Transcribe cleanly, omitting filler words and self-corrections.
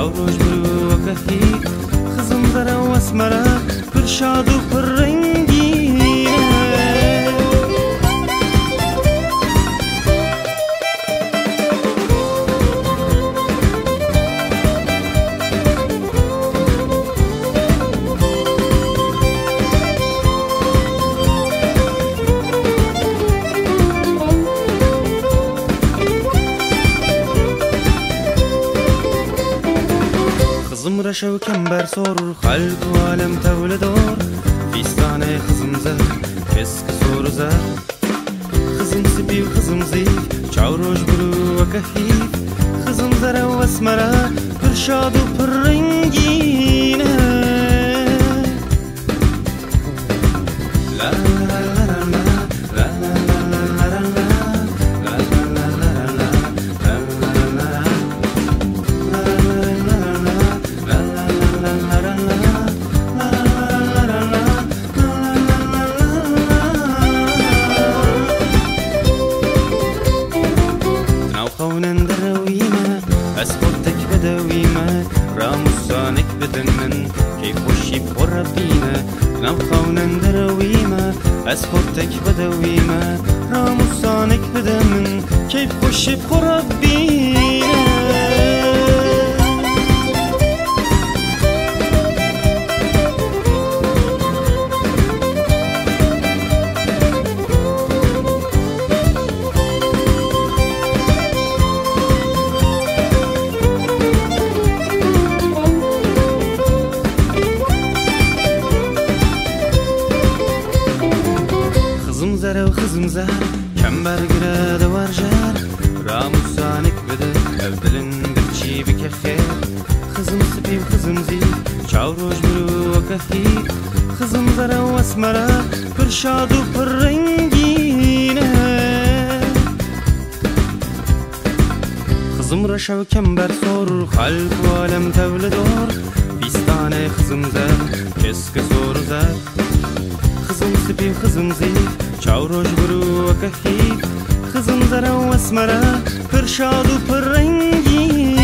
چاوروش برو کهی خزم زره و اسمره پر شاد و پر رنگینه خزم رشو کم بر سور خلق و عالم تولدار فیستانه خزم زر کسک سور زر خزم سپی و خزم زیف چاوروش برو و کهیف خزم زره و اسمره پر شاد و پر رنگینه لا لا لا لا لا لا اسقطك بدويمة راموسانك بدمن كيف وشي بربينا نوخونا درويمة اسقطك بدويمة راموسانك بدمن كيف وشي بربينا زره و خزم زر کم برگره دوار جر راموسانک بده او دلن گرچی بکه خیر خزم سپی و خزم زی چاوروش برو و کهی خزم زره و اسمره پر شاد و پر رنگینه خزم رشو کم بر سور خلق و عالم تولدار فیستانه خزم زر کسک سور زر خزم سپی و خزم زی چاوروش برو و کهی خزم زره و اسمره پر شاد و پر رنگی